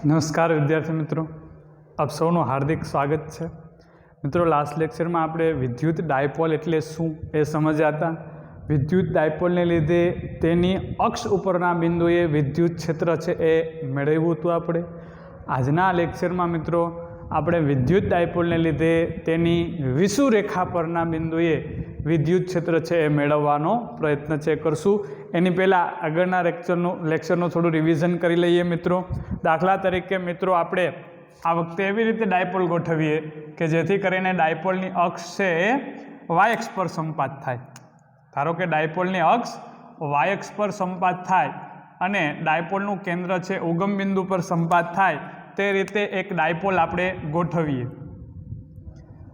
નમસ્કાર વિદ્યાર્થી મિત્રો, આપ સૌનું હાર્દિક સ્વાગત છે. મિત્રો, લાસ્ટ લેક્ચરમાં આપણે વિદ્યુત ડાયપોલ એટલે શું એ સમજ્યા હતા. વિદ્યુત ડાયપોલને લીધે તેની અક્ષ ઉપરના બિંદુએ વિદ્યુત ક્ષેત્ર છે એ મેળવ્યું હતું આપણે. આજના લેક્ચરમાં મિત્રો આપણે વિદ્યુત ડાયપોલને લીધે તેની વિષુવરેખા પરના બિંદુએ વિદ્યુત ક્ષેત્ર છે એ મેળવવાનો પ્રયત્ન છે કરશું. એની પહેલાં આગળના લેક્ચરનું થોડું રિવિઝન કરી લઈએ મિત્રો. દાખલા તરીકે મિત્રો આપણે આ વખતે એવી રીતે ડાયપોલ ગોઠવીએ કે જેથી કરીને ડાયપોલની અક્ષ છે એ વાય અક્ષ પર સંપાત થાય. ધારો કે ડાયપોલની અક્ષ વાય અક્ષ પર સંપાત થાય અને ડાયપોલનું કેન્દ્ર છે ઉગમ બિંદુ પર સંપાત થાય, તે રીતે એક ડાયપોલ આપણે ગોઠવીએ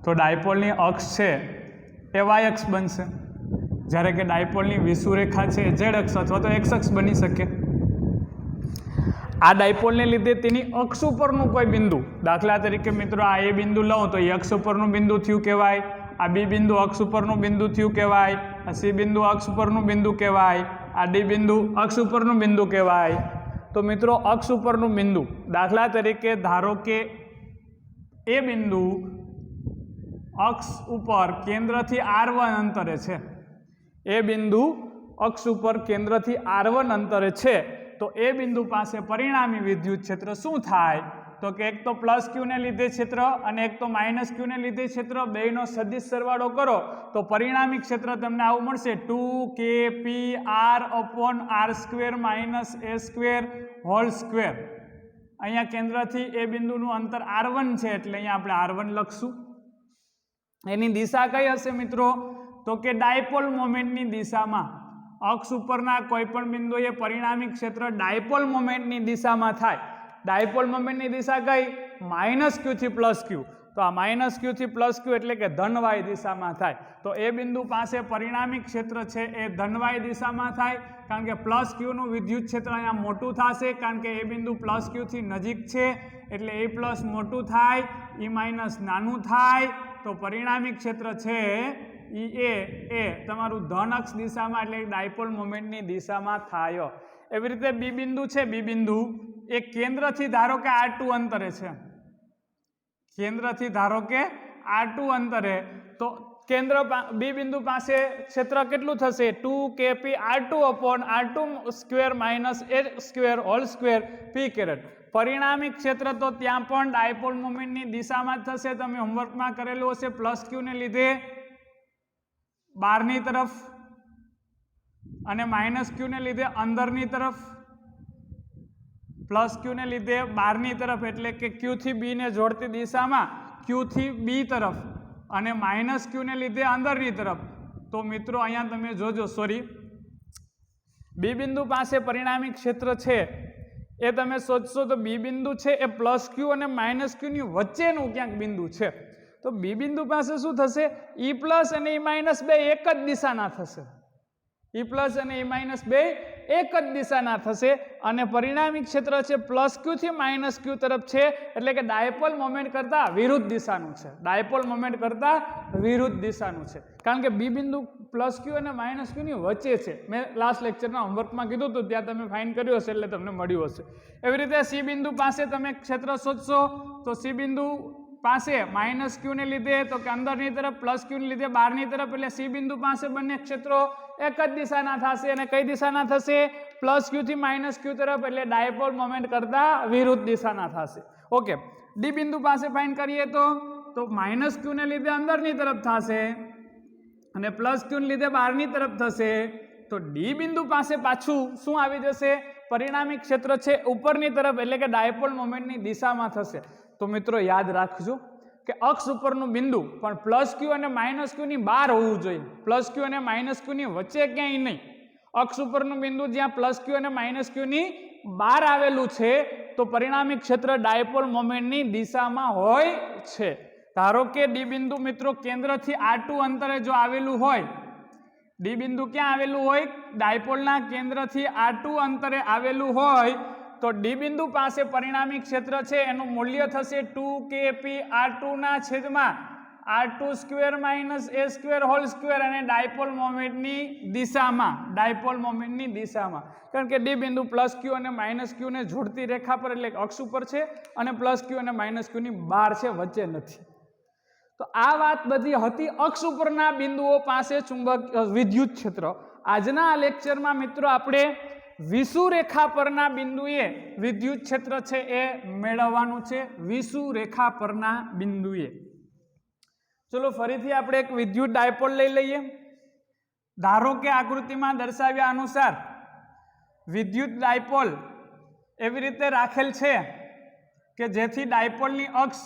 તો ડાયપોલની અક્ષ છે એ વાય અક્ષ બનશે, જ્યારે કે ડાયપોલની વિષુવરેખા છે ઝેડ અક્ષ અથવા તો એક્સ અક્ષ બની શકે. આ ડાયપોલને લીધે તેની અક્ષ ઉપરનું કોઈ બિંદુ, દાખલા તરીકે મિત્રો આ એ બિંદુ લઉં તો એ અક્ષ ઉપરનું બિંદુ થયું કહેવાય, આ બી બિંદુ અક્ષ ઉપરનું બિંદુ થયું કહેવાય, આ સી બિંદુ અક્ષ ઉપરનું બિંદુ કહેવાય, આ ડી બિંદુ અક્ષ ઉપરનું બિંદુ કહેવાય. તો મિત્રો અક્ષ ઉપરનું બિંદુ, દાખલા તરીકે ધારો કે એ બિંદુ અક્ષ ઉપર કેન્દ્રથી R1 અંતરે છે, એ બિંદુ અક્ષ ઉપર કેન્દ્રથી R1 અંતરે છે, તો એ બિંદુ પાસે પરિણામી વિદ્યુત ક્ષેત્ર શું થાય? તો કે એક તો પ્લસ ક્યુને લીધે ક્ષેત્ર અને એક તો માઇનસ ક્યુને લીધે ક્ષેત્ર, બેયનો સદિશ સરવાળો કરો તો પરિણામી ક્ષેત્ર તમને આવું મળશે 2kPr/r² - a². અહીંયા કેન્દ્રથી એ બિંદુનું અંતર R1 છે એટલે અહીંયા આપણે R1 લખશું. એની દિશા કઈ હશે મિત્રો? તો કે ડાયપોલ મોમેન્ટની દિશામાં. અક્ષ ઉપરના કોઈ પણ બિંદુએ પરિણામી ક્ષેત્ર ડાયપોલ મોમેન્ટની દિશામાં થાય. ડાયપોલ મોમેન્ટની દિશા કઈ? માઇનસ ક્યુ થી પ્લસ ક્યુ. તો આ માઇનસ ક્યુ થી પ્લસ ક્યુ એટલે કે ધનવાય દિશામાં થાય. તો એ બિંદુ પાસે પરિણામી ક્ષેત્ર છે એ ધનવાય દિશામાં થાય, કારણ કે પ્લસ ક્યુનું વિદ્યુત ક્ષેત્ર અહીંયા મોટું થશે, કારણ કે એ બિંદુ પ્લસ ક્યુ થી નજીક છે એટલે એ પ્લસ મોટું થાય, ઈ માઇનસ નાનું થાય. તો પરિણામી ક્ષેત્ર છે એ તમારું ધન અક્ષ દિશામાં એટલે ડાયપોલ મોમેન્ટની દિશામાં થાય. એવી રીતે બી બિંદુ છે, બી બિંદુ એ કેન્દ્રથી ધારો કે R2 અંતરે છે, કેન્દ્રથી ધારો કે R2 અંતરે, તો કેન્દ્ર બી બિંદુ પાસે ક્ષેત્ર કેટલું થશે? 2kPr/r² - a²p². પરિણામી ક્ષેત્ર તો ત્યાં પણ ડાયપોલ મોમેન્ટની દિશામાં જ થશે. તમે હોમવર્કમાં કરેલું હશે, પ્લસ ક્યુને લીધે બહારની તરફ અને માઇનસ ક્યુને લીધે અંદરની તરફ, પ્લસ ક્યુને લીધે બહારની તરફ એટલે કે ક્યુ થી બી ને જોડતી દિશામાં ક્યુ થી બી તરફ, અને માઇનસ ક્યુને લીધે અંદરની તરફ. તો મિત્રો અહીંયા તમે જોજો, બી બિંદુ પાસે પરિણામી ક્ષેત્ર છે એ તમે શોધશો તો બી બિંદુ છે એ પ્લસ ક્યુ અને માઇનસ ક્યુની વચ્ચેનું ક્યાંક બિંદુ છે. તો બી બિંદુ પાસે શું થશે? ઈ પ્લસ અને ઈ માઇનસ બે એક જ દિશાના થશે. ઈ પ્લસ અને ઈ માઇનસ બે એક જ દિશાના થશે અને પરિણામી ક્ષેત્ર છે પ્લસ ક્યુ થી માઇનસ ક્યુ તરફ છે, એટલે કે ડાયપોલ મોમેન્ટ કરતા વિરુદ્ધ દિશાનું છે. ડાયપોલ મોમેન્ટ કરતા વિરુદ્ધ દિશાનું છે, કારણ કે બી બિંદુ પ્લસ ક્યુ અને માઇનસ ક્યુની વચ્ચે છે. મેં લાસ્ટ લેક્ચરના હોમવર્કમાં કીધું હતું, ત્યાં તમે ફાઇન કર્યું હશે એટલે તમને મળ્યું હશે. એવી રીતે સી બિંદુ પાસે તમે ક્ષેત્ર શોધશો તો સી બિંદુ પાસે માઇનસ ક્યુને લીધે તો કે અંદરની તરફ, પ્લસ ક્યુને લીધે બહારની તરફ, એટલે સી બિંદુ પાસે બંને ક્ષેત્રો એક જ દિશાના થશે. અને કઈ દિશાના થશે? પ્લસ ક્યુ થી માઇનસ ક્યુ તરફ, એટલે ડાયપોલ મોમેન્ટ કરતા વિરુદ્ધ દિશાના થશે. ઓકે, ડી બિંદુ પાસે ફાઇન કરીએ તો માઇનસ ક્યુને લીધે અંદરની તરફ થશે અને પ્લસ ક્યુને લીધે બહારની તરફ થશે. તો ડી બિંદુ પાસે પાછું શું આવી જશે? પરિણામી ક્ષેત્ર છે ઉપરની તરફ, એટલે કે ડાયપોલ મોમેન્ટની દિશામાં થશે. તો મિત્રો યાદ રાખજો કે અક્ષ ઉપરનું બિંદુ પણ પ્લસ ક્યુ અને માઇનસ ક્યુની બહાર હોવું જોઈએ, પ્લસ ક્યુ અને માઇનસ ક્યુની વચ્ચે ક્યાંય નહીં. અક્ષ ઉપરનું બિંદુ જ્યાં પ્લસ ક્યુ અને માઇનસ ક્યુની બહાર આવેલું છે તો પરિણામી ક્ષેત્ર ડાયપોલ મોમેન્ટની દિશામાં હોય છે. ધારો કે ડી બિંદુ મિત્રો કેન્દ્રથી R2 અંતરે જો આવેલું હોય, ડી બિંદુ ક્યાં આવેલું હોય? ડાયપોલના કેન્દ્રથી R2 અંતરે આવેલું હોય તો ડી બિંદુ પાસે પરિણામી ક્ષેત્ર છે એનું મૂલ્ય થશે 2kPr/r² r2 square minus a square whole square અને ડાયપોલ મોમેન્ટની દિશામાં કારણ કે ડી બિંદુ પ્લસ ક્યુ અને માઇનસ ક્યુ ને જોડતી રેખા પર એટલે અક્ષ ઉપર છે અને પ્લસ ક્યુ અને માઇનસ ક્યુ ની બહાર છે, વચ્ચે નથી. તો આ વાત બધી હતી અક્ષ ઉપરના બિંદુઓ પાસે વિદ્યુત ક્ષેત્ર. આજના આ લેક્ચરમાં મિત્રો આપણે વિષુવરેખા પરના બિંદુએ વિદ્યુત ક્ષેત્ર છે એ મેળવવાનું છે. વિષુવરેખા પરના બિંદુએ ચલો ફરીથી આપણે એક વિદ્યુત ડાયપોલ લઈ લઈએ. ધારો કે આકૃતિમાં દર્શાવ્યા અનુસાર વિદ્યુત ડાયપોલ એવી રીતે રાખેલ છે કે જેથી ડાયપોલની અક્ષ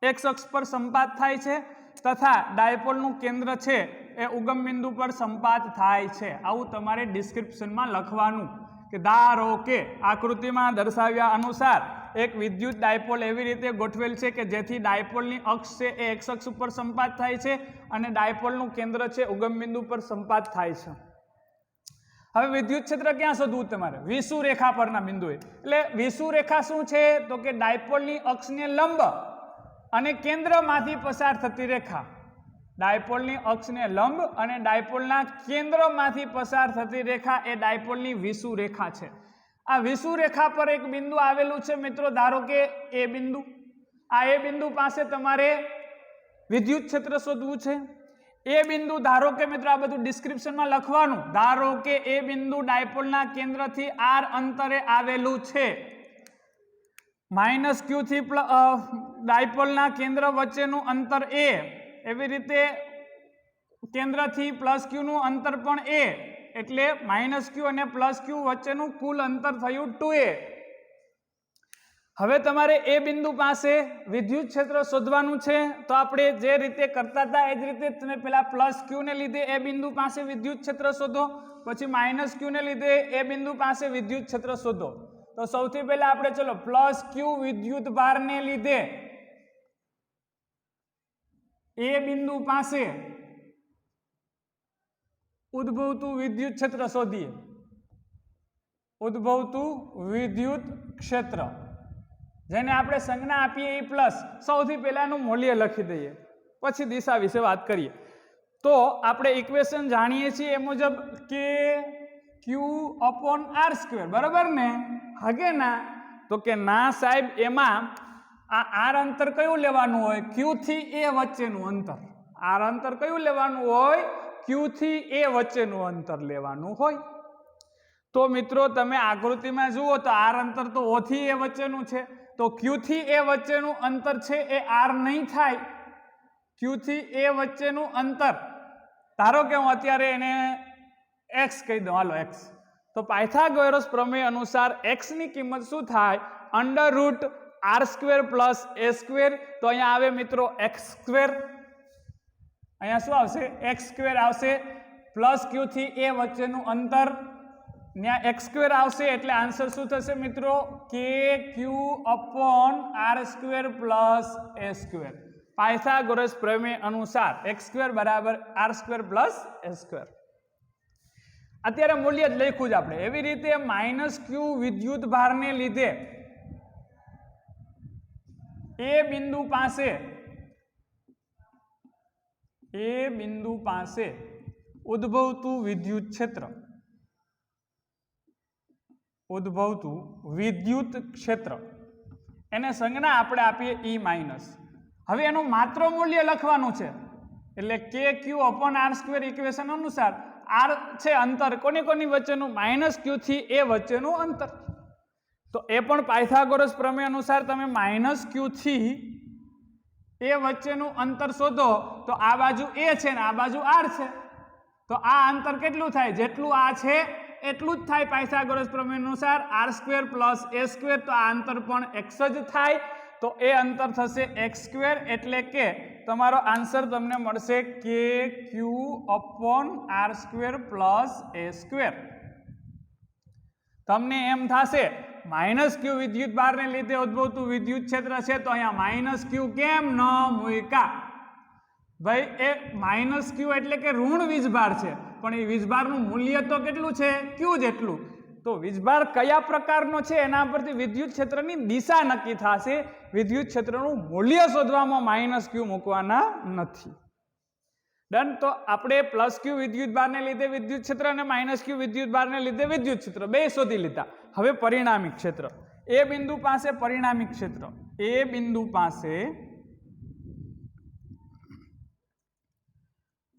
એક્સ અક્ષ પર સંપાત થાય છે તથા ડાયપોલનું કેન્દ્ર છે એ ઉગમ બિંદુ પર સંપાત થાય છે. આવું તમારે ડિસ્ક્રિપ્શનમાં લખવાનું કે ધારો કે આકૃતિમાં દર્શાવ્યા અનુસાર એક વિદ્યુત ડાયપોલ એવી રીતે ગોઠવેલ છે કે જેથી ડાયપોલની અક્ષ છે એ એક્સ અક્ષ ઉપર સંપાત થાય છે અને ડાયપોલનું કેન્દ્ર છે ઉગમ બિંદુ પર સંપાત થાય છે. હવે વિદ્યુત ક્ષેત્ર ક્યાં શોધવું તમારે? વિષુવરેખા પરના બિંદુએ. એટલે વિષુવરેખા શું છે તો કે ડાયપોલની અક્ષને લંબ અને કેન્દ્રમાંથી પસાર થતી રેખા. ડાયપોલની અક્ષને લંબ અને ડાયપોલના કેન્દ્રમાંથી પસાર થતી રેખા એ ડાયપોલની વિષુવરેખા છે. આ વિષુવરેખા પર એક બિંદુ આવેલું છે મિત્રો, ધારો કે એ બિંદુ. આ એ બિંદુ પાસે તમારે વિદ્યુત ક્ષેત્ર શોધવું છે. એ બિંદુ ધારો કે મિત્રો આ બધું ડિસ્ક્રિપ્શનમાં લખવાનું. ધારો કે એ બિંદુ ડાયપોલના કેન્દ્રથી r અંતરે આવેલું છે. માઇનસ ક્યુ થી ડાયપોલના કેન્દ્ર વચ્ચેનું અંતર a, એવી રીતે કેન્દ્રથી પ્લસ ક્યુ નું અંતર પણ a, એટલે માઇનસ ક્યુ અને પ્લસ ક્યુ વચ્ચેનું કુલ અંતર થયું 2a. હવે તમારે એ બિંદુ પાસે વિદ્યુત ક્ષેત્ર શોધવાનું છે. તો આપણે જે રીતે કરતા હતા એ જ રીતે તમે પેલા પ્લસ ક્યુ ને લીધે એ બિંદુ પાસે વિદ્યુત ક્ષેત્ર શોધો, પછી માઇનસ ક્યુ ને લીધે એ બિંદુ પાસે વિદ્યુત ક્ષેત્ર શોધો. તો સૌથી પહેલા આપણે ચલો પ્લસ ક્યુ વિદ્યુત ભારને લીધે એ બિંદુ પાસે ઉદ્ભવતું વિદ્યુત ક્ષેત્ર શોધીએ. ઉદ્ભવતું વિદ્યુત ક્ષેત્ર જેને આપણે સંજ્ઞા આપીએ એ પ્લસ. સૌથી પહેલાનું મૂલ્ય લખી દઈએ, પછી દિશા વિશે વાત કરીએ. તો આપણે ઇક્વેશન જાણીએ છીએ એ મુજબ કે ક્યુ અપોન આર સ્ક્વેર, બરાબર ને? હગે ના? તો કે ના સાહેબ, એમાં આ આર અંતર કયું લેવાનું હોય? ક્યુ થી એ વચ્ચેનું અંતર. આર અંતર કયું લેવાનું હોય? ક્યુ થી એ વચ્ચેનું અંતર લેવાનું હોય. તો મિત્રો તમે આકૃતિમાં જુઓ તો આર અંતર તો ઓ થી એ વચ્ચેનું છે, તો ક્યુ થી એ વચ્ચેનું અંતર છે એ આર નહીં થાય. ક્યુ થી એ વચ્ચેનું અંતર ધારો કે હું અત્યારે એને એક્સ કહી દઉં, હાલો એક્સ. તો પાયથાગોરસ પ્રમેય અનુસાર એક્સ ની કિંમત શું થાય? Under root r square plus a square. તો અહીંયા આવે મિત્રો એક્સ સ્ક્વેર. અહીંયા શું આવશે? એક્સ સ્ક્વેર આવશે. પ્લસ ક્યુ થી એ વચ્ચેનું અંતર ત્યાં એક્સ સ્ક્વેર આવશે. એટલે આન્સર શું થશે મિત્રો? કે ક્યુ upon R square plus a square. Pythagoras પ્રમેય અનુસાર એક્સ સ્ક્વેર બરાબર R square plus a square. અત્યારે મૂલ્ય જ લખ્યું જ આપણે. એવી રીતે માઇનસ ક્યુ વિદ્યુત ભારને લીધે એ બિંદુ પાસે ઉદ્ભવતું વિદ્યુત ક્ષેત્ર, ઉદ્ભવતું વિદ્યુત ક્ષેત્ર એને સંજ્ઞા આપણે આપીએ ઈ માઇનસ. હવે એનું માત્ર મૂલ્ય લખવાનું છે. એટલે કે ક્યુ અપોન આર સ્ક્વેર ઇક્વેશન અનુસાર આર છે અંતર કોની કોની વચ્ચેનું? માઇનસ ક્યુ થી એ વચ્ચેનું અંતર. તો એ પણ પાયથાગોરસ પ્રમેય અનુસાર તમે માઇનસ ક્યુ થી એ વચ્ચેનું અંતર શોધો તો આ બાજુ એ છે ને આ બાજુ આર છે. તો આ અંતર કેટલું થાય? જેટલું આ છે એટલું જ થાય. પાયથાગોરસ પ્રમેય અનુસાર R square plus a square. તો આ અંતર પણ એક્સ જ થાય. તો એ અંતર થશે એક્સ સ્ક્વેર. એટલે કે તમારો આન્સર તમને મળશે કે ક્યુ upon R square plus a square. તમને એમ થશે માઇનસ ક્યુ વિદ્યુત ભારને લીધે ઉદ્ભવતું વિદ્યુત ક્ષેત્ર છે, તો અહીંયા માઇનસ ક્યુ કેમ ન મૂક્યા? ભાઈ એ માઇનસ ક્યુ એટલે કે ઋણ વીજભાર છે, પણ એ વીજભારનું મૂલ્ય તો કેટલું છે? ક્યુ જેટલું. તો વીજભાર કયા પ્રકારનો છે એના પરથી વિદ્યુત ક્ષેત્રની દિશા નક્કી થશે. વિદ્યુત ક્ષેત્રનું મૂલ્ય શોધવામાં માઇનસ ક્યુ મૂકવાના નથી. ડન. તો આપણે પ્લસ ક્યુ વિદ્યુત ભારને લીધે વિદ્યુત ક્ષેત્ર અને માઇનસ ક્યુ વિદ્યુત ભારને લીધે વિદ્યુત ક્ષેત્ર બે શોધી લીધા. હવે પરિણામી ક્ષેત્ર એ બિંદુ પાસે પરિણામી ક્ષેત્ર એ બિંદુ પાસે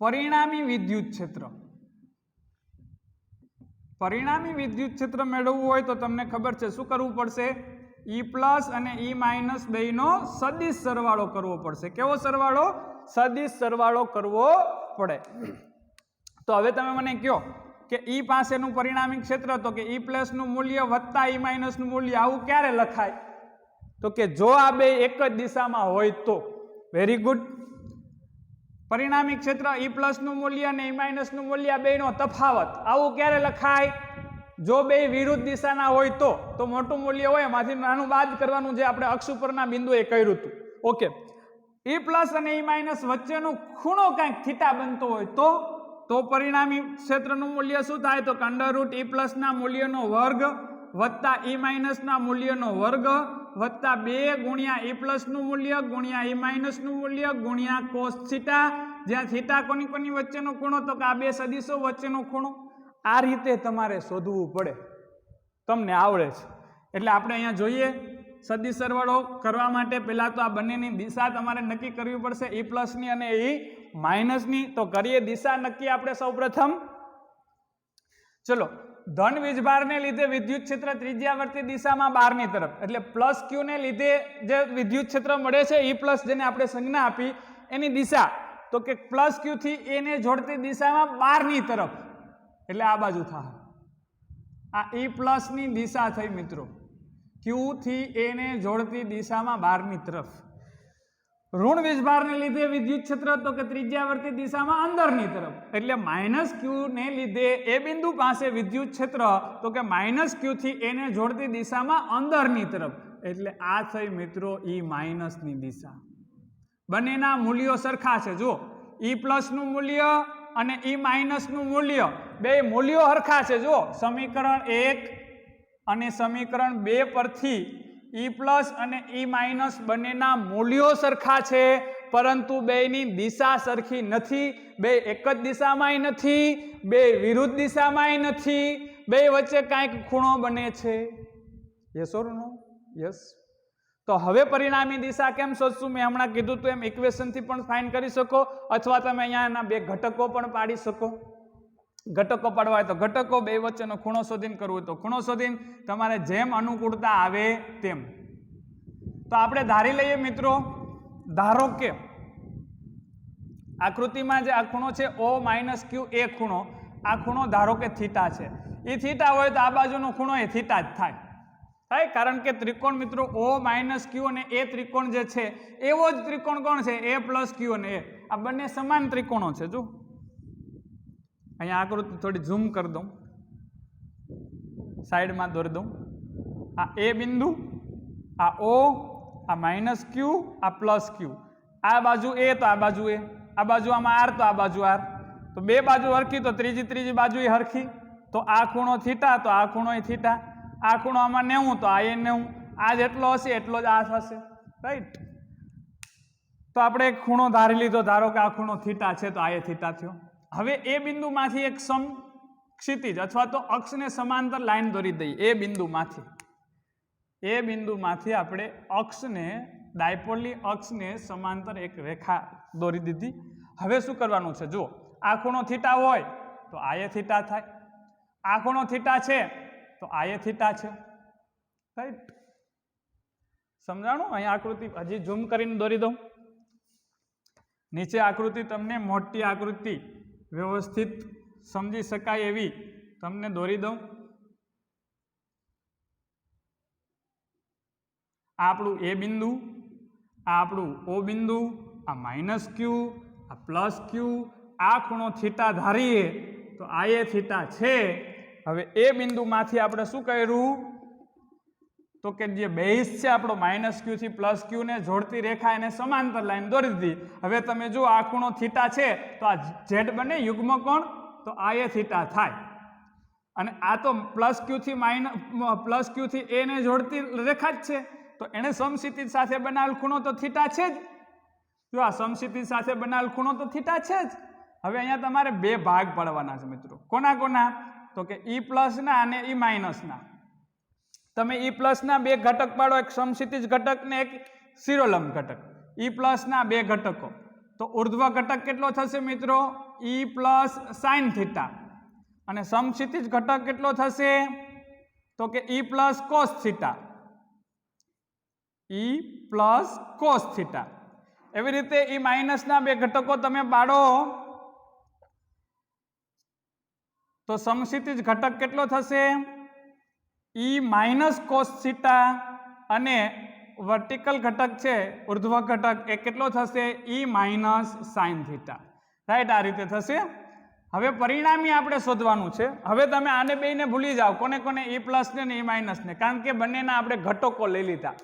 પરિણામી વિદ્યુત ક્ષેત્ર. પરિણામી વિદ્યુત ક્ષેત્ર મેળવવું હોય તો તમને ખબર છે શું કરવું પડશે? E પ્લસ અને E માઇનસ બેયનો સદિશ સરવાળો કરવો પડશે. કેવો સરવાળો? સદિશ સરવાળો કરવો પડે. તો હવે તમે મને કહો કે E પાસેનું પરિણામી ક્ષેત્ર તો કે E પ્લસ નું મૂલ્ય વત્તા E માઇનસ નું મૂલ્ય આવું ક્યારે લખાય? તો કે જો આ બે એક જ દિશામાં હોય તો. Very good. પરિણામી ક્ષેત્ર E પ્લસ નું મૂલ્ય અને E માઇનસ નું મૂલ્ય બેનો તફાવત આવું ક્યારે લખાય? જો બે વિરુદ્ધ દિશાના હોય તો મોટું મૂલ્ય હોય એમાંથી નાનું બાદ કરવાનું, જે આપણે અક્ષ ઉપરના બિંદુએ કર્યું હતું. ઓકે. E પ્લસ અને E માઇનસ વચ્ચેનો ખૂણો કંઈક થીટા બનતો હોય તો પરિણામી ક્ષેત્રનું મૂલ્ય શું થાય? તો √ E પ્લસ ના મૂલ્યનો વર્ગ વત્તા E માઇનસ ના મૂલ્યનો વર્ગ વત્તા 2 ગુણ્યા E પ્લસ નું મૂલ્ય ગુણ્યા E માઇનસ નું મૂલ્ય ગુણ્યા કોસ થીટા, જ્યાં થીટા કોની વચ્ચેનો ખૂણો? તો કે આ બે સદિશો વચ્ચેનો ખૂણો. આ રીતે તમારે શોધવું પડે. તમને આવડે છે એટલે આપણે અહીંયા જોઈએ સદિશ સરવાળો કરવા માટે પહેલા તો આ બંનેની દિશા તમારે નક્કી કરવી પડશે, E પ્લસની અને E માઇનસની. તો કરીએ દિશા નક્કી આપણે સૌપ્રથમ. ચલો. ધન વીજભારને લીધે વિદ્યુત ક્ષેત્ર ત્રિજ્યાવર્તી દિશામાં બહારની તરફ, એટલે પ્લસ ક્યુ ને લીધે જે વિદ્યુત ક્ષેત્ર મળે છે E પ્લસ, જેને આપણે સંજ્ઞા આપી, એની દિશા તો કે પ્લસ ક્યુ થી એ ને જોડતી દિશામાં બહારની તરફ, એટલે આ બાજુ થાય. આ E પ્લસ ની દિશા થઈ મિત્રો, ક્યુ થી એ ને જોડતી દિશામાં બહારની તરફ. ઋણ વીજભારને લીધે વિદ્યુત ક્ષેત્ર તો કે ત્રિજ્યાવર્તી દિશામાં અંદરની તરફ, એટલે માઇનસ ક્યુ ને લીધે એ બિંદુ પાસે વિદ્યુત ક્ષેત્ર તો કે માઇનસ ક્યુ થી એ ને જોડતી દિશામાં અંદરની તરફ, એટલે આ થઈ મિત્રો E માઇનસ ની દિશા. બંનેના મૂલ્યો સરખા છે. જો E પ્લસ નું મૂલ્ય અને E માઇનસ નું મૂલ્ય બે મૂલ્યો સરખા છે. જો સમીકરણ 1 અને સમીકરણ 2 પરથી E પ્લસ અને E માઇનસ બંનેના મૂલ્યો સરખા છે, પરંતુ બેની દિશા સરખી નથી. બે એક જ દિશામાંય નથી, બે વિરુદ્ધ દિશામાંય નથી, બે વચ્ચે કાંઈક ખૂણો બને છે. Yes or no? યસ. તો હવે પરિણામી દિશા કેમ શોધશું? મેં હમણાં કીધું તો એમ ઇક્વેશનથી પણ ફાઇન કરી શકો, અથવા તમે અહીંયાના બે ઘટકો પણ પાડી શકો. ઘટકો પાડવા હોય તો ઘટકો, બે વચ્ચેનો ખૂણો શોધીને કરવું હોય તો ખૂણો શોધીને, તમારે જેમ અનુકૂળતા આવે તેમ. તો આપણે ધારી લઈએ મિત્રો, ધારો કે આકૃતિમાં જે આ ખૂણો છે O માઇનસ ક્યુ, એ ખૂણો, આ ખૂણો ધારો કે થીટા છે. એ થીટા હોય તો આ બાજુનો ખૂણો એ થીટા જ થાય. કારણ કે ત્રિકોણ મિત્રો O માઇનસ ક્યુ અને એ ત્રિકોણ જે છે એવો જ ત્રિકોણ કોણ છે? A પ્લસ ક્યુ અને એ. આ બંને સમાન ત્રિકોણો છે. જો અહીંયા આકૃતિ થોડી ઝૂમ કરી દઉં, સાઈડમાં દોરી દઉં. આ એ બિંદુ, આ O, આ માઇનસ ક્યુ, આ પ્લસ ક્યુ. આ બાજુ એ તો આ બાજુ એ, આ બાજુ આમાં આર તો આ બાજુ આર. તો બે બાજુ હરખી તો ત્રીજી બાજુ એ હરખી. તો આ ખૂણો થીટા તો આ ખૂણો એ થીટા. આ ખૂણો આમાં 90 તો આ એ 90. આ જેટલો હશે એટલો જ આ થશે. રાઈટ. તો આપણે એક ખૂણો ધારી લીધો, ધારો કે આ ખૂણો થીટા છે તો આ એ થીટા થયો. હવે એ બિંદુમાંથી એક સમક્ષિતિજ અથવા તો અક્ષને સમાંતર લાઈન દોરી દઈએ. એ બિંદુમાંથી આપણે અક્ષને, ડાયપોલની અક્ષને સમાંતર એક રેખા દોરી દીધી. હવે શું કરવાનું છે? જુઓ, આ ખૂણો થીટા હોય તો આ એ થીટા થાય, આ ખૂણો થીટા છે તો આ એ થીટા છે. રાઈટ. સમજાણું? અહીંયા આકૃતિ હજી ઝૂમ કરીને દોરી દઉં. નીચે આકૃતિ તમને મોટી આકૃતિ વ્યવસ્થિત સમજી શકાય એવી તમને દોરી દઉં. આ આપણું એ બિંદુ, આ આપણું O બિંદુ, આ માઇનસ ક્યુ, આ પ્લસ ક્યુ, આ ખૂણો થીટા ધારીએ તો આ એ થીટા છે. હવે એ બિંદુમાંથી આપણે શું કર્યું? તો કે જે બેઝ છે આપણો માઇનસ ક્યુ થી પ્લસ ક્યુ ને જોડતી રેખા, એને સમાંતર લાઈન દોરી દીધી. હવે તમે જો આ ખૂણો થીટા છે તો આ ઝેડ બને યુગ્મ કોણ, તો આ એ થીટા થાય. અને આ તો પ્લસ ક્યુ થી એ ને જોડતી રેખા જ છે, તો એને સમક્ષિતિજ સાથે બનાવેલ ખૂણો તો થીટા છે જ. જો આ સમક્ષિતિજ સાથે બનાવેલ ખૂણો તો થીટા છે જ. હવે અહીંયા તમારે બે ભાગ પાડવાના છે મિત્રો. કોના કોના? તો કે ઈ પ્લસ ના અને ઈ માઇનસ ના. તમે ઈ પ્લસ ના બે ઘટક પાડો, એક સમક્ષિતિજ ઘટક ને એક શિરોલંબ ઘટક. ઈ પ્લસ ના બે ઘટકો, તો ઉર્ધ્વ ઘટક કેટલો થશે મિત્રો? ઈ પ્લસ સાઇન થીટા. અને સમક્ષિતિજ ઘટક કેટલો થશે? તો કે ઈ પ્લસ કોસ થીટા. ઈ પ્લસ કોસ થીટા. એવી રીતે ઈ માઇનસ ના બે ઘટકો તમે પાડો તો સમક્ષિતિજ ઘટક કેટલો થશે? ઈ માઇનસ કોસ થીટા. અને વર્ટિકલ ઘટક છે ઉર્ધ્વ ઘટક એ કેટલો થશે? ઈ માઇનસ સાઇન થીટા. રાઈટ, આ રીતે થશે. હવે પરિણામી આપણે શોધવાનું છે. હવે તમે આને બેને ભૂલી જાઓ, કોને કોને? ઈ પ્લસ ને ઈ માઇનસ ને, કારણ કે બંનેના આપણે ઘટકો લઈ લીધા.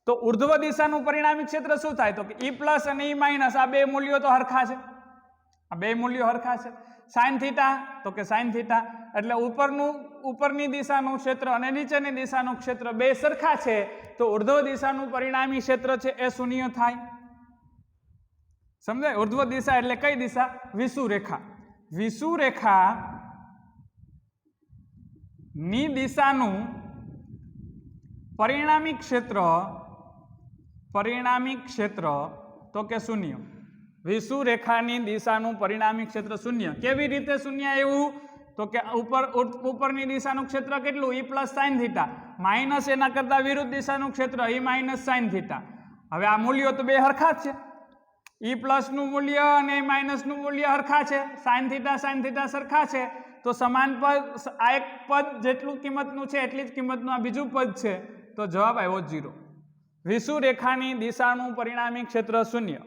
તો ઉર્ધ્વ દિશાનું પરિણામી ક્ષેત્ર શું થાય? તો કે ઈ પ્લસ અને ઈ માઇનસ આ બે મૂલ્યો તો હરખા છે. આ બે મૂલ્યો હરખા છે. સાઇન થીટા તો કે સાઇન થીટા, એટલે ઉપરની દિશાનું ક્ષેત્ર અને નીચેની દિશાનું ક્ષેત્ર બે સરખા છે, તો ઉર્ધ્વ દિશાનું પરિણામી ક્ષેત્ર છે એ શૂન્ય થાય. સમજાય? ઉર્ધ્વ દિશા એટલે કઈ દિશા? વિષુવરેખા. વિષુવરેખા ની દિશાનું પરિણામી ક્ષેત્ર તો કે શૂન્ય. વિષુવરેખાની દિશાનું પરિણામી ક્ષેત્ર શૂન્ય. કેવી રીતે શૂન્ય એવું? તો કે ઉપરની દિશાનું ક્ષેત્ર કેટલું? ઈ પ્લસ સાઇન થીટા, માઇનસ એના કરતા વિરુદ્ધ દિશાનું ક્ષેત્ર ઈ માઇનસ સાઇન થીટા. હવે આ મૂલ્યો તો બે હરખા જ છે. ઈ પ્લસ નું મૂલ્ય અને ઈ માઇનસ નું મૂલ્ય હરખા છે. સાઇન થીટા સરખા છે, તો સમાન પદ, આ એક પદ જેટલું કિંમતનું છે એટલી જ કિંમતનું આ બીજું પદ છે, તો જવાબ આવ્યો 0. વિષુવરેખાની દિશાનું પરિણામી ક્ષેત્ર શૂન્ય.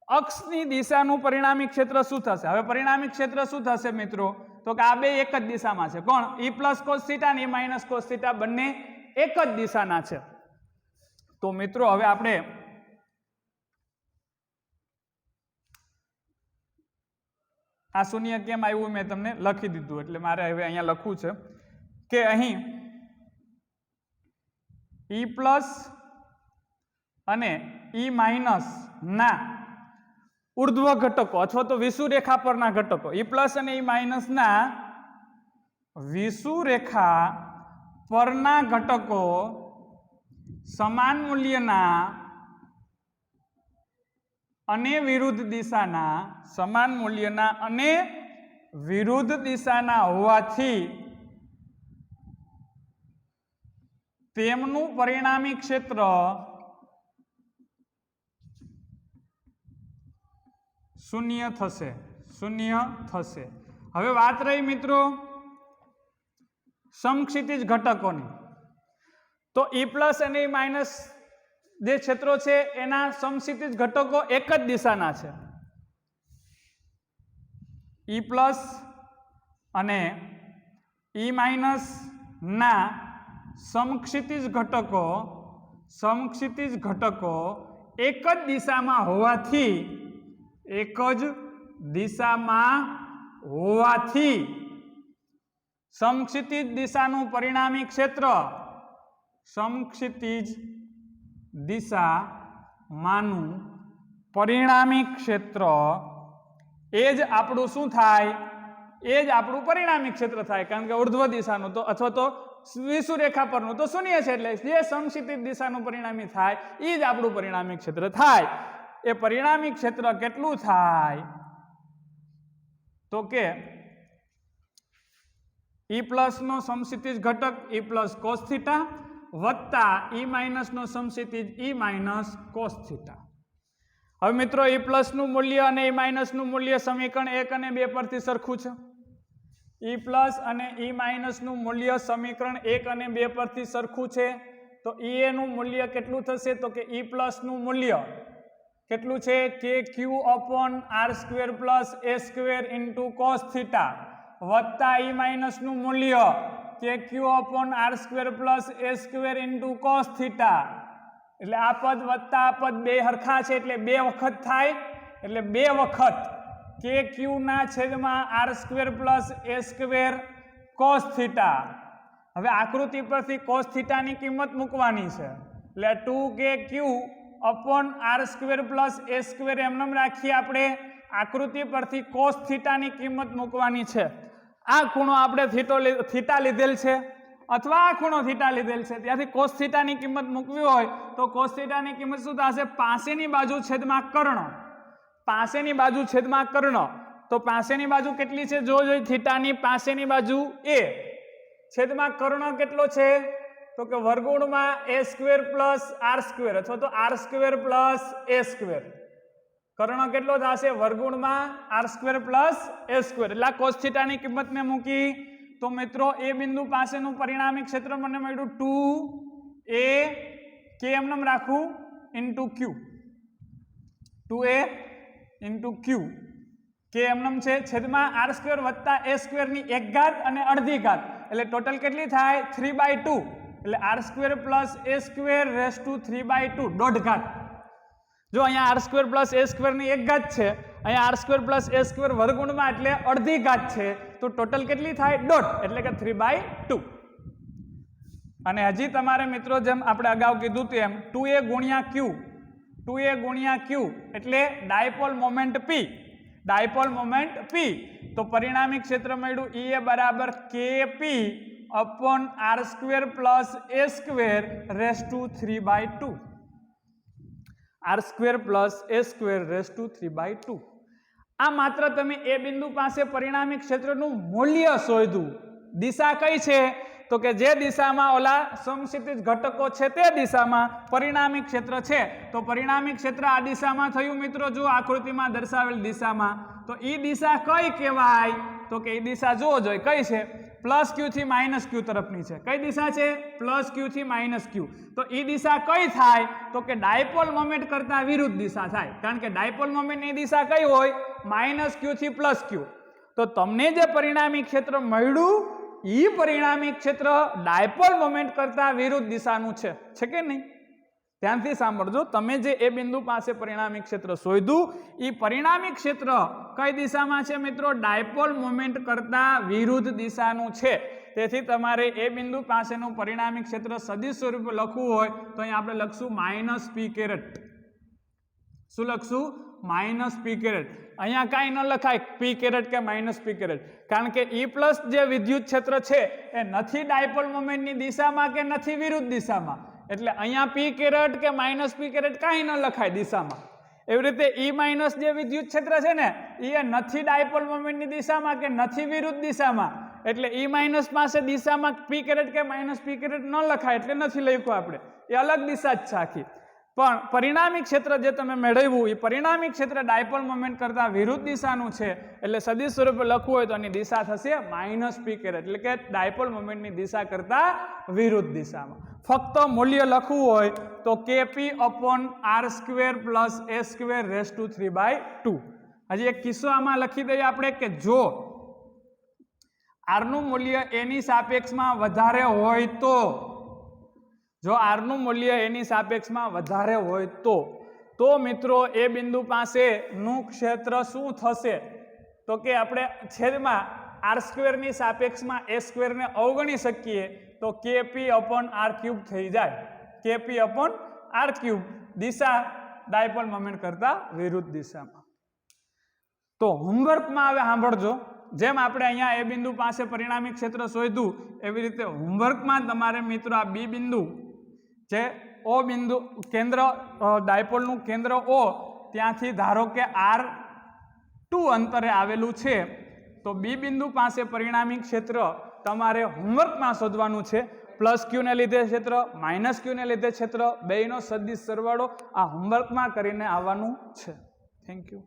અક્ષની દિશાનું પરિણામી ક્ષેત્ર શું થશે? હવે પરિણામી ક્ષેત્ર શું થશે મિત્રો? તો કે આ બે એક જ દિશામાં છે. કોણ? ઈ પ્લસ કોસ થીટા અને ઈ માઇનસ કોસ થીટા બંને એક જ દિશાના છે. તો મિત્રો હવે આપણે આ શૂન્ય કેમ આવ્યું મેં તમને લખી દીધું, એટલે મારે હવે અહીંયા લખવું છે કે અહીં ઈ પ્લસ અને ઈ માઇનસ ના ઉર્ધ્વ ઘટકો અથવા તો વિષુવરેખા પરના ઘટકો, ઈ પ્લસ અને ઈ માઇનસ ના વિષુવરેખા પરના ઘટકો સમાન મૂલ્યના અને વિરુદ્ધ દિશાના હોવાથી તેમનું પરિણામી ક્ષેત્ર શૂન્ય થશે. હવે વાત રહી મિત્રો સમક્ષિતિજ ઘટકોની. તો ઈ પ્લસ અને ઈ માઇનસ જે ક્ષેત્રો છે એના સમક્ષિતિજ ઘટકો એક જ દિશાના છે. ઈ પ્લસ અને ઈ માઇનસ ના સમક્ષિતિજ ઘટકો એક જ દિશામાં હોવાથી સમક્ષિતિજ દિશાનું પરિણામી ક્ષેત્ર સમક્ષિતિજ દિશામાંનું પરિણામી ક્ષેત્ર એ જ આપણું શું થાય? એ જ આપણું પરિણામી ક્ષેત્ર થાય. કારણ કે ઉર્ધ્વ દિશાનું તો અથવા તો વિષુવરેખા પરનું તો શૂન્ય છે, એટલે જે સમક્ષિતિજ દિશાનું પરિણામી થાય એ જ આપણું પરિણામી ક્ષેત્ર થાય. એ પરિણામી ક્ષેત્ર કેટલું થાય? તો કે ઈ પ્લસ નો સમક્ષિતિજ ઘટક ઈ પ્લસ કોસ થીટા વત્તા ઈ માઇનસ નો સમક્ષિતિજ ઈ માઇનસ કોસ થીટા. હવે મિત્રો ઈ પ્લસ નું મૂલ્ય અને ઈ માઇનસ નું મૂલ્ય સમીકરણ 1 અને 2 પરથી સરખું છે. ઈ પ્લસ અને ઈ માઇનસ નું મૂલ્ય સમીકરણ 1 અને 2 પરથી સરખું છે. તો ઈ નું મૂલ્ય કેટલું થશે? તો કે ઈ પ્લસ નું મૂલ્ય કેટલું છે? KQ/R² + A² * cos θ વત્તા ઈ માઇનસ નું મૂલ્ય KQ/R² + A² * cos θ. એટલે આ પદ વત્તા આ પદ બે હરખા છે એટલે બે વખત થાય, એટલે બે વખત KQ ના છેદમાં R² + A² કોસ થીટા. હવે આકૃતિ પરથી કોસ થીટાની કિંમત મૂકવાની છે એટલે 2kq upon r² plus a² એમનેમ રાખીએ. આપણે આકૃતિ પરથી કોસ થીટાની કિંમત મૂકવાની છે. આ ખૂણો આપણે થીટા લીધેલ છે અથવા આ ખૂણો થીટા લીધેલ છે, ત્યાંથી કોસ થીટાની કિંમત મૂકવી હોય તો કોસ થીટાની કિંમત શું થશે? પાસેની બાજુ છેદમાં કર્ણ. પાસેની બાજુ છેદમાં કર્ણ. તો પાસેની બાજુ કેટલી છે? જોઈ થીટાની પાસેની બાજુ a છેદમાં કર્ણ કેટલો છે? તો કે વર્ગમૂળમાં a² પ્લસ r² અથવા તો r² પ્લસ a². કર્ણ કેટલો થશે? વર્ગમૂળમાં r² પ્લસ a². એટલે કોસ થીટાની કિંમત મેં મૂકી. તો મિત્રો એ બિંદુ પાસેનું પરિણામી ક્ષેત્ર મને મળ્યું 2ak એમનેમ રાખું into q. 2a into q કે એમનેમ છે છેદમાં r² વત્તા a² ની 1 ઘાત અને અડધી ઘાત એટલે ટોટલ કેટલી થાય? 3/2. એટલે r² plus a² raise to 3/2 દોઢ ઘાત. જો અહીંયા r² પ્લસ a² ની 1 ઘાત છે, અહીંયા r² પ્લસ a² વર્ગમૂળમાં એટલે અડધી ઘાત છે, તો ટોટલ કેટલી થાય? દોઢ, એટલે કે 3/2. અને હજી તમારે મિત્રો જેમ આપણે અગાઉ કીધું તેમ 2a ગુણ્યા q, 2a ગુણ્યા q એટલે dipole moment p. Dipole moment p. તો પરિણામી ક્ષેત્ર મળ્યું Ea બરાબર kp upon r² plus a² raise to 3/2. r² plus a² raise to 3/2. આ માત્ર તમે એ બિંદુ પાસે પરિણામી ક્ષેત્રનું મૂલ્ય શોધ્યું. દિશા કઈ છે? તો કે જે દિશામાં ઓલા સમક્ષિતિજ ઘટકો છે તે દિશામાં પરિણામી ક્ષેત્ર છે. તો પરિણામી ક્ષેત્ર આ દિશામાં થયું મિત્રો. જો આકૃતિમાં દર્શાવેલ દિશામાં. તો એ દિશા કઈ કહેવાય? તો કે એ દિશા જોવો જોઈએ કઈ છે? પ્લસ q થી માઇનસ q તરફની છે. કઈ દિશા છે? પ્લસ q થી માઇનસ q. તો એ દિશા કઈ થાય? તો કે ડાયપોલ મોમેન્ટ કરતા વિરુદ્ધ દિશા થાય. કારણ કે ડાયપોલ મોમેન્ટની દિશા કઈ હોય? માઇનસ q થી પ્લસ q. તો તમને જે પરિણામી ક્ષેત્ર મળ્યું એ પરિણામી ક્ષેત્ર ડાયપોલ મોમેન્ટ કરતા વિરુદ્ધ દિશાનું છે કે નહીં? ધ્યાનથી સાંભળજો. તમે જે એ બિંદુ પાસે પરિણામી ક્ષેત્ર શોધ્યું એ પરિણામી ક્ષેત્ર કઈ દિશામાં છે મિત્રો? ડાયપોલ મોમેન્ટ કરતા વિરુદ્ધ દિશાનું છે. તેથી તમારે એ બિંદુ પાસેનું પરિણામી ક્ષેત્ર સદિશ સ્વરૂપે લખવું હોય તો અહીં આપણે લખશું માઇનસ p કેરેટ. શું લખશું? Minus p caret. અહીંયા કાંઈ ન લખાય p કેરેટ કે માઇનસ p કેરેટ, કારણ કે E પ્લસ જે વિદ્યુત ક્ષેત્ર છે એ નથી ડાયપોલ મોમેન્ટની દિશામાં કે નથી વિરુદ્ધ દિશામાં. એટલે અહીંયા p કેરેટ કે માઇનસ p કેરેટ કાંઈ ન લખાય દિશામાં. એવી રીતે E માઇનસ જે વિદ્યુત ક્ષેત્ર છે ને એ નથી ડાયપોલ મોમેન્ટની દિશામાં કે નથી વિરુદ્ધ દિશામાં. એટલે E માઇનસ પાસે દિશામાં p કેરેટ કે માઇનસ p કેરેટ ન લખાય એટલે નથી લખ્યું આપણે. એ અલગ દિશા જ છે આખી. પણ પરિણામી ક્ષેત્ર જે તમે મેળવ્યું એ પરિણામી ક્ષેત્ર ડાયપોલ મોમેન્ટ કરતા વિરુદ્ધ દિશાનું છે. એટલે સદિશ સ્વરૂપે લખવું હોય તો એની દિશા થશે માઇનસ p કેરેટ, એટલે કે ડાયપોલ મોમેન્ટની દિશા કરતા વિરુદ્ધ દિશામાં. ફક્ત મૂલ્ય લખવું હોય તો kp upon r² plus a² raise to 3/2. હજી એક કિસ્સો આમાં લખી દઈએ આપણે કે જો r નું મૂલ્ય a ની સાપેક્ષમાં વધારે હોય તો, જો r નું મૂલ્ય એની સાપેક્ષમાં વધારે હોય તો મિત્રો એ બિંદુ પાસેનું ક્ષેત્ર શું થશે? તો કે આપણે છેદમાં r² ની સાપેક્ષમાં a² ને અવગણી શકીએ તો kp અપોન r³ થઈ જાય. kp upon r³. દિશા ડાયપોલ મોમેન્ટ કરતા વિરુદ્ધ દિશામાં. તો હોમવર્કમાં હવે સાંભળજો. જેમ આપણે અહીંયા એ બિંદુ પાસે પરિણામી ક્ષેત્ર શોધ્યું એવી રીતે હોમવર્કમાં તમારે મિત્રો આ બી બિંદુ જે O બિંદુ કેન્દ્ર ડાયપોલનું કેન્દ્ર O ત્યાંથી ધારો કે r2 અંતરે આવેલું છે, તો બી બિંદુ પાસે પરિણામી ક્ષેત્ર તમારે હોમવર્કમાં શોધવાનું છે. પ્લસ q ને લીધે ક્ષેત્ર, માઇનસ q ને લીધે ક્ષેત્ર, બેયનો સદિશ સરવાળો આ હોમવર્કમાં કરીને આવવાનું છે. Thank you.